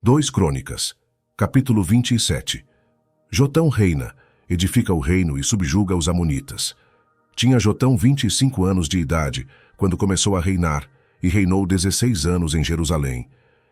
2 Crônicas, capítulo 27. Jotão reina, edifica o reino e subjuga os amonitas. Tinha Jotão 25 anos de idade, quando começou a reinar, e reinou 16 anos em Jerusalém.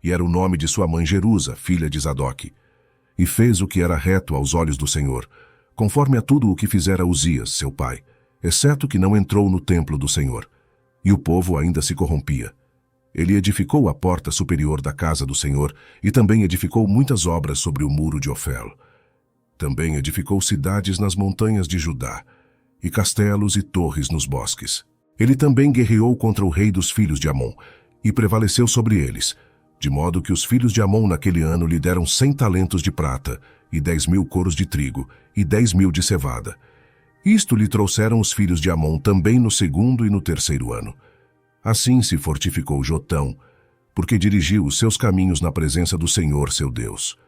E era o nome de sua mãe Jerusa, filha de Zadoque. E fez o que era reto aos olhos do Senhor, conforme a tudo o que fizera Uzias, seu pai, exceto que não entrou no templo do Senhor. E o povo ainda se corrompia. Ele edificou a porta superior da casa do Senhor e também edificou muitas obras sobre o muro de Ofel. Também edificou cidades nas montanhas de Judá, e castelos e torres nos bosques. Ele também guerreou contra o rei dos filhos de Amon, e prevaleceu sobre eles, de modo que os filhos de Amon naquele ano lhe deram 100 talentos de prata, e 10.000 coros de trigo, e 10.000 de cevada. Isto lhe trouxeram os filhos de Amon também no 2º e no 3º ano. Assim se fortificou Jotão, porque dirigiu os seus caminhos na presença do Senhor seu Deus.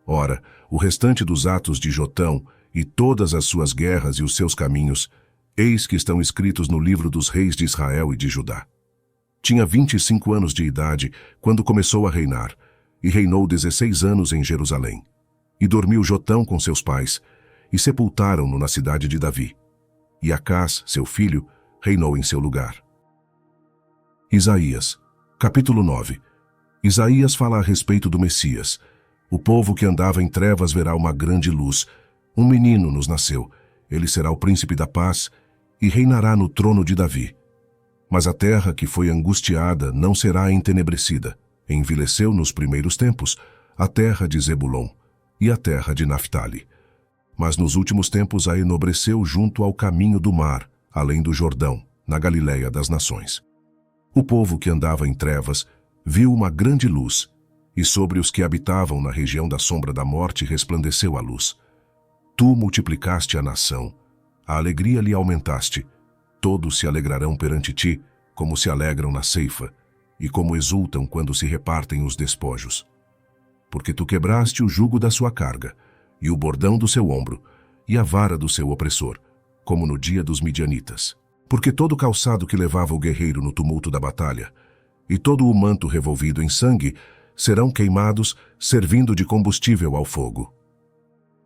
Ora, o restante dos atos de Jotão, e todas as suas guerras e os seus caminhos, eis que estão escritos no livro dos reis de Israel e de Judá. Tinha 25 anos de idade quando começou a reinar, e reinou 16 anos em Jerusalém. E dormiu Jotão com seus pais, e sepultaram-no na cidade de Davi. E Acás, seu filho, reinou em seu lugar. Isaías, capítulo 9. Isaías fala a respeito do Messias. O povo que andava em trevas verá uma grande luz. Um menino nos nasceu. Ele será o príncipe da paz e reinará no trono de Davi. Mas a terra que foi angustiada não será entenebrecida. Envileceu nos primeiros tempos a terra de Zebulon e a terra de Naftali. Mas nos últimos tempos a enobreceu junto ao caminho do mar, além do Jordão, na Galileia das nações. O povo que andava em trevas viu uma grande luz, e sobre os que habitavam na região da sombra da morte resplandeceu a luz. Tu multiplicaste a nação, a alegria lhe aumentaste. Todos se alegrarão perante ti, como se alegram na ceifa, e como exultam quando se repartem os despojos. Porque tu quebraste o jugo da sua carga, e o bordão do seu ombro, e a vara do seu opressor, como no dia dos midianitas. Porque todo o calçado que levava o guerreiro no tumulto da batalha, e todo o manto revolvido em sangue, serão queimados, servindo de combustível ao fogo.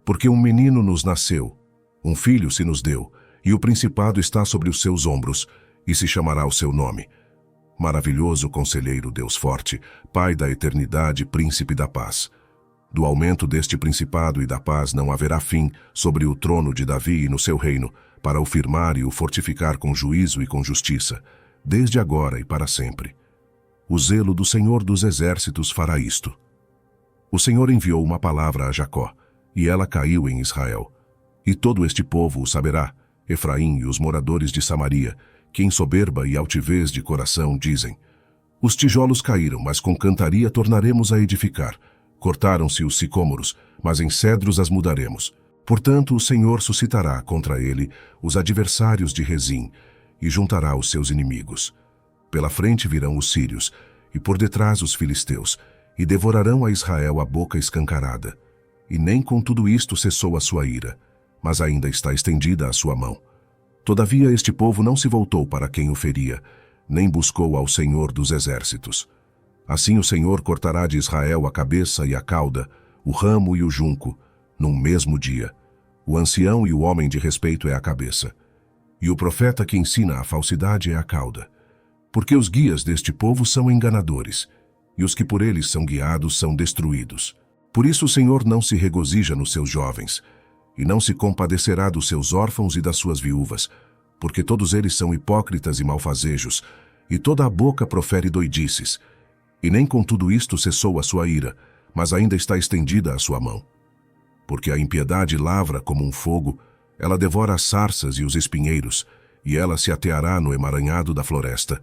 Porque um menino nos nasceu, um filho se nos deu, e o principado está sobre os seus ombros, e se chamará o seu nome. Maravilhoso Conselheiro, Deus forte, Pai da eternidade, Príncipe da paz. Do aumento deste principado e da paz não haverá fim sobre o trono de Davi e no seu reino, para o firmar e o fortificar com juízo e com justiça, desde agora e para sempre. O zelo do Senhor dos exércitos fará isto. O Senhor enviou uma palavra a Jacó, e ela caiu em Israel. E todo este povo o saberá, Efraim e os moradores de Samaria, que em soberba e altivez de coração dizem: os tijolos caíram, mas com cantaria tornaremos a edificar. Cortaram-se os sicômoros, mas em cedros as mudaremos. Portanto, o Senhor suscitará contra ele os adversários de Rezim e juntará os seus inimigos. Pela frente virão os sírios e por detrás os filisteus, e devorarão a Israel a boca escancarada. E nem com tudo isto cessou a sua ira, mas ainda está estendida a sua mão. Todavia este povo não se voltou para quem o feria, nem buscou ao Senhor dos exércitos. Assim o Senhor cortará de Israel a cabeça e a cauda, o ramo e o junco, num mesmo dia. O ancião e o homem de respeito é a cabeça, e o profeta que ensina a falsidade é a cauda. Porque os guias deste povo são enganadores, e os que por eles são guiados são destruídos. Por isso o Senhor não se regozija nos seus jovens, e não se compadecerá dos seus órfãos e das suas viúvas, porque todos eles são hipócritas e malfazejos, e toda a boca profere doidices. E nem com tudo isto cessou a sua ira, mas ainda está estendida a sua mão. Porque a impiedade lavra como um fogo, ela devora as sarças e os espinheiros, e ela se ateará no emaranhado da floresta,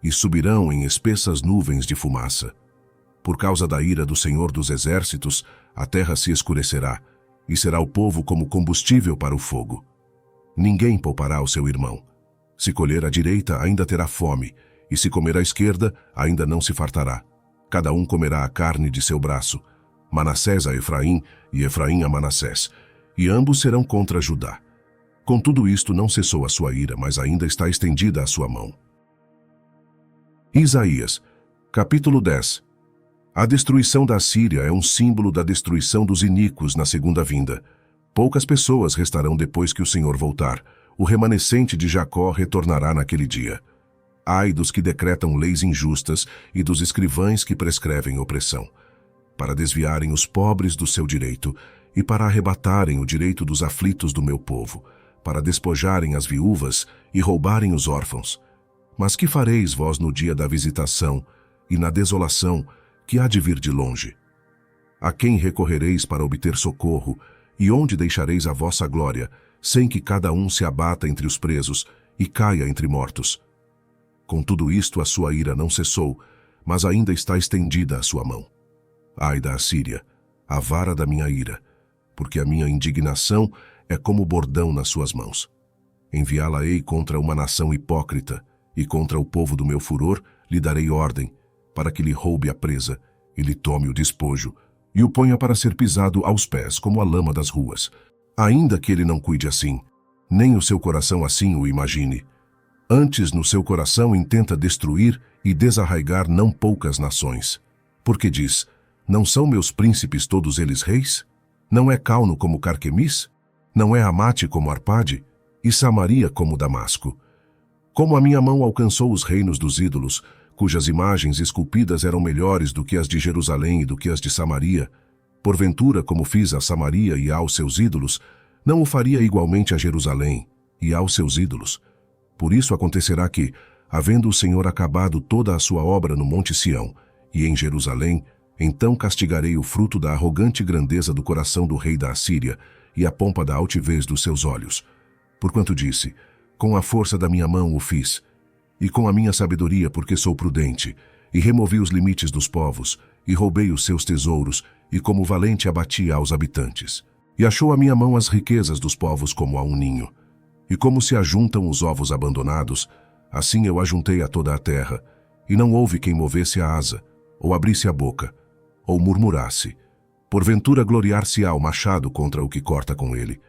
e subirão em espessas nuvens de fumaça. Por causa da ira do Senhor dos exércitos, a terra se escurecerá, e será o povo como combustível para o fogo. Ninguém poupará o seu irmão. Se colher à direita, ainda terá fome, e se comer à esquerda, ainda não se fartará. Cada um comerá a carne de seu braço, Manassés a Efraim e Efraim a Manassés, e ambos serão contra Judá. Com tudo isto não cessou a sua ira, mas ainda está estendida a sua mão. Isaías, capítulo 10. A destruição da Assíria é um símbolo da destruição dos iníquos na segunda vinda. Poucas pessoas restarão depois que o Senhor voltar. O remanescente de Jacó retornará naquele dia. Ai dos que decretam leis injustas e dos escrivães que prescrevem opressão, para desviarem os pobres do seu direito e para arrebatarem o direito dos aflitos do meu povo, para despojarem as viúvas e roubarem os órfãos. Mas que fareis vós no dia da visitação e na desolação que há de vir de longe? A quem recorrereis para obter socorro e onde deixareis a vossa glória, sem que cada um se abata entre os presos e caia entre mortos? Com tudo isto a sua ira não cessou, mas ainda está estendida a sua mão. Ai da Assíria, a vara da minha ira, porque a minha indignação é como bordão nas suas mãos. Enviá-la-ei contra uma nação hipócrita, e contra o povo do meu furor lhe darei ordem, para que lhe roube a presa, e lhe tome o despojo, e o ponha para ser pisado aos pés, como a lama das ruas. Ainda que ele não cuide assim, nem o seu coração assim o imagine. Antes no seu coração intenta destruir e desarraigar não poucas nações. Porque diz, não são meus príncipes todos eles reis? Não é Calno como Carquemis? Não é Amate como Arpade? E Samaria como Damasco? Como a minha mão alcançou os reinos dos ídolos, cujas imagens esculpidas eram melhores do que as de Jerusalém e do que as de Samaria, porventura, como fiz a Samaria e aos seus ídolos, não o faria igualmente a Jerusalém e aos seus ídolos? Por isso acontecerá que, havendo o Senhor acabado toda a sua obra no Monte Sião e em Jerusalém, então castigarei o fruto da arrogante grandeza do coração do rei da Assíria e a pompa da altivez dos seus olhos. Porquanto disse, com a força da minha mão o fiz, e com a minha sabedoria, porque sou prudente, e removi os limites dos povos, e roubei os seus tesouros, e como valente abati aos habitantes. E achou a minha mão as riquezas dos povos como a um ninho. E como se ajuntam os ovos abandonados, assim eu ajuntei a toda a terra, e não houve quem movesse a asa, ou abrisse a boca, ou murmurasse. Porventura gloriar-se-á o machado contra o que corta com ele,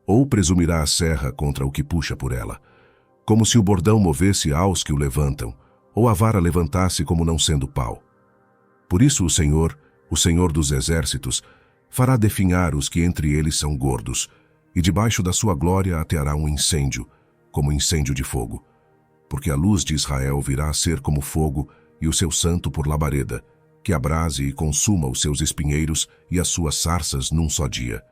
ou presumirá a serra contra o que puxa por ela. Como se o bordão movesse aos que o levantam, ou a vara levantasse como não sendo pau. Por isso o Senhor dos exércitos, fará definhar os que entre eles são gordos, e debaixo da sua glória ateará um incêndio, como incêndio de fogo. Porque a luz de Israel virá a ser como fogo, e o seu santo por labareda, que abrase e consuma os seus espinheiros e as suas sarças num só dia.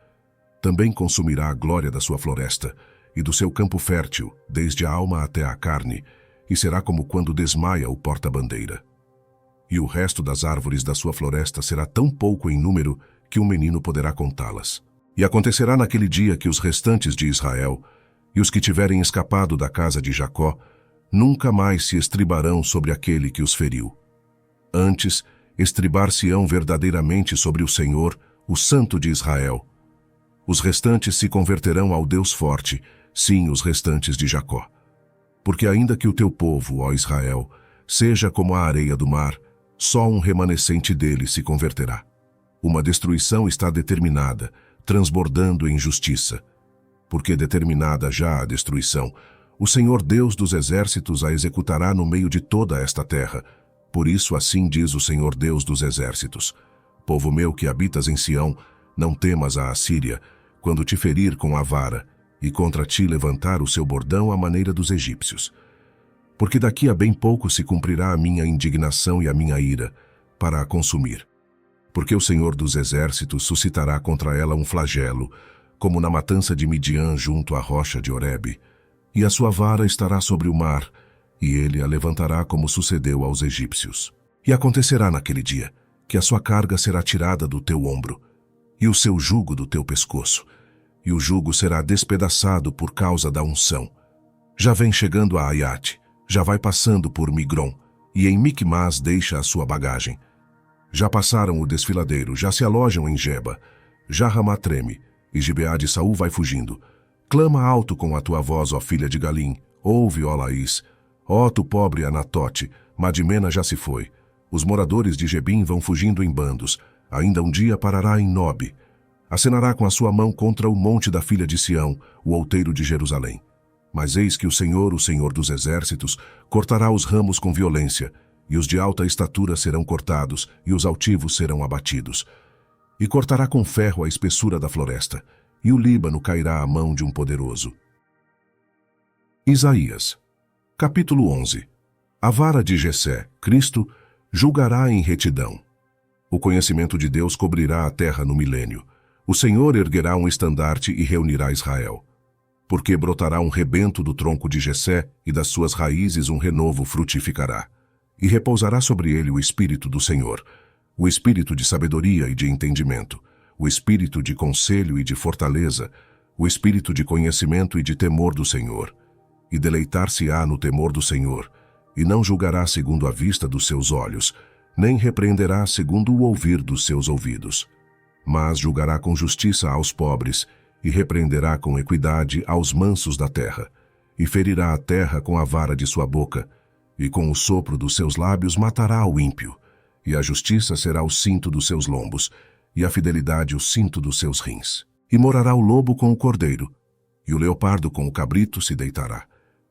Também consumirá a glória da sua floresta, e do seu campo fértil, desde a alma até a carne, e será como quando desmaia o porta-bandeira. E o resto das árvores da sua floresta será tão pouco em número que um menino poderá contá-las. E acontecerá naquele dia que os restantes de Israel, e os que tiverem escapado da casa de Jacó, nunca mais se estribarão sobre aquele que os feriu. Antes, estribar-se-ão verdadeiramente sobre o Senhor, o Santo de Israel. Os restantes se converterão ao Deus forte, sim, os restantes de Jacó. Porque ainda que o teu povo, ó Israel, seja como a areia do mar, só um remanescente dele se converterá. Uma destruição está determinada, transbordando em justiça. Porque determinada já a destruição, o Senhor Deus dos exércitos a executará no meio de toda esta terra. Por isso assim diz o Senhor Deus dos exércitos: povo meu que habitas em Sião, não temas a Assíria, quando te ferir com a vara, e contra ti levantar o seu bordão à maneira dos egípcios. Porque daqui a bem pouco se cumprirá a minha indignação e a minha ira, para a consumir. Porque o Senhor dos exércitos suscitará contra ela um flagelo, como na matança de Midian junto à rocha de Horebe, e a sua vara estará sobre o mar, e ele a levantará como sucedeu aos egípcios. E acontecerá naquele dia, que a sua carga será tirada do teu ombro, e o seu jugo do teu pescoço, e o jugo será despedaçado por causa da unção. Já vem chegando a Aiate, já vai passando por Migron, e em Micmas deixa a sua bagagem. Já passaram o desfiladeiro, já se alojam em Geba, já Ramá treme, e Gibeá de Saul vai fugindo. Clama alto com a tua voz, ó filha de Galim, ouve, ó Laís. Ó tu pobre Anatote, Madmena já se foi. Os moradores de Gebim vão fugindo em bandos, ainda um dia parará em Nobe. Acenará com a sua mão contra o monte da filha de Sião, o outeiro de Jerusalém. Mas eis que o Senhor dos exércitos, cortará os ramos com violência, e os de alta estatura serão cortados, e os altivos serão abatidos. E cortará com ferro a espessura da floresta, e o Líbano cairá à mão de um poderoso. Isaías, capítulo 11. A vara de Jessé, Cristo, julgará em retidão. O conhecimento de Deus cobrirá a terra no milênio. O Senhor erguerá um estandarte e reunirá Israel. Porque brotará um rebento do tronco de Jessé, e das suas raízes um renovo frutificará. E repousará sobre ele o Espírito do Senhor, o Espírito de sabedoria e de entendimento, o Espírito de conselho e de fortaleza, o Espírito de conhecimento e de temor do Senhor. E deleitar-se-á no temor do Senhor, e não julgará segundo a vista dos seus olhos, nem repreenderá segundo o ouvir dos seus ouvidos. Mas julgará com justiça aos pobres, e repreenderá com equidade aos mansos da terra, e ferirá a terra com a vara de sua boca, e com o sopro dos seus lábios matará o ímpio, e a justiça será o cinto dos seus lombos, e a fidelidade o cinto dos seus rins. E morará o lobo com o cordeiro, e o leopardo com o cabrito se deitará,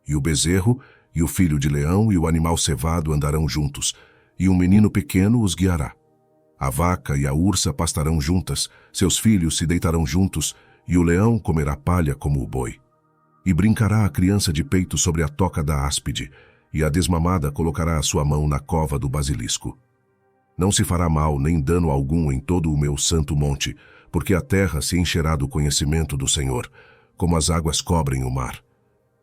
e o bezerro, e o filho de leão e o animal cevado andarão juntos, e um menino pequeno os guiará. A vaca e a ursa pastarão juntas, seus filhos se deitarão juntos, e o leão comerá palha como o boi. E brincará a criança de peito sobre a toca da áspide, e a desmamada colocará a sua mão na cova do basilisco. Não se fará mal nem dano algum em todo o meu santo monte, porque a terra se encherá do conhecimento do Senhor, como as águas cobrem o mar.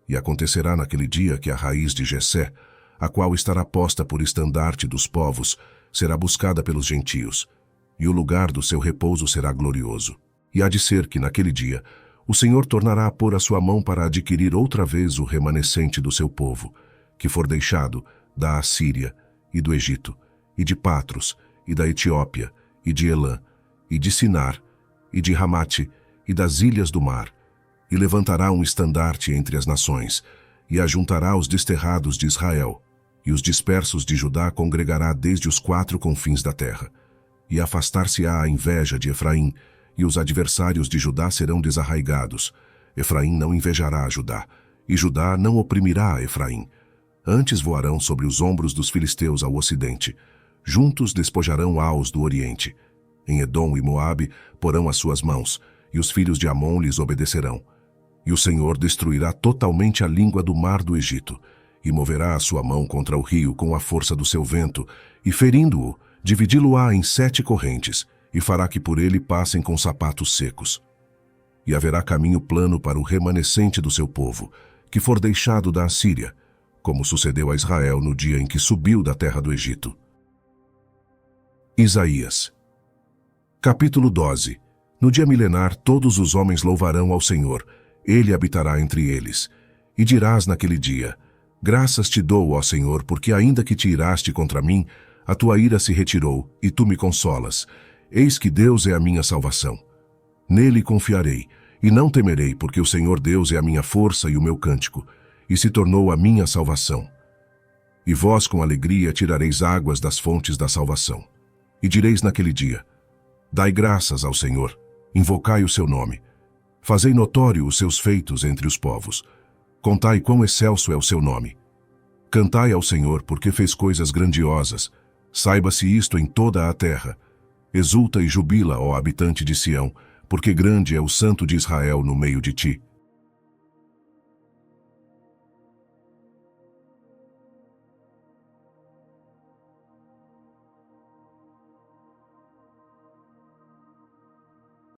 E acontecerá naquele dia que a raiz de Jessé, a qual estará posta por estandarte dos povos, será buscada pelos gentios, e o lugar do seu repouso será glorioso. E há de ser que, naquele dia, o Senhor tornará a pôr a sua mão para adquirir outra vez o remanescente do seu povo, que for deixado da Assíria e do Egito, e de Patros, e da Etiópia, e de Elã, e de Sinar, e de Ramate, e das ilhas do mar, e levantará um estandarte entre as nações, e ajuntará os desterrados de Israel, e os dispersos de Judá congregará desde os 4 confins da terra. E afastar-se-á a inveja de Efraim, e os adversários de Judá serão desarraigados. Efraim não invejará a Judá, e Judá não oprimirá a Efraim. Antes voarão sobre os ombros dos filisteus ao ocidente. Juntos despojarão Aos do oriente. Em Edom e Moabe porão as suas mãos, e os filhos de Amon lhes obedecerão. E o Senhor destruirá totalmente a língua do mar do Egito, e moverá a sua mão contra o rio com a força do seu vento, e ferindo-o, dividi-lo-á em 7 correntes, e fará que por ele passem com sapatos secos. E haverá caminho plano para o remanescente do seu povo, que for deixado da Assíria, como sucedeu a Israel no dia em que subiu da terra do Egito. Isaías, capítulo 12. No dia milenar todos os homens louvarão ao Senhor, ele habitará entre eles. E dirás naquele dia: graças te dou, ó Senhor, porque ainda que te iraste contra mim, a tua ira se retirou, e tu me consolas. Eis que Deus é a minha salvação. Nele confiarei, e não temerei, porque o Senhor Deus é a minha força e o meu cântico, e se tornou a minha salvação. E vós com alegria tirareis águas das fontes da salvação. E direis naquele dia: dai graças ao Senhor, invocai o seu nome. Fazei notório os seus feitos entre os povos. Contai quão excelso é o seu nome. Cantai ao Senhor, porque fez coisas grandiosas. Saiba-se isto em toda a terra. Exulta e jubila, ó habitante de Sião, porque grande é o Santo de Israel no meio de ti.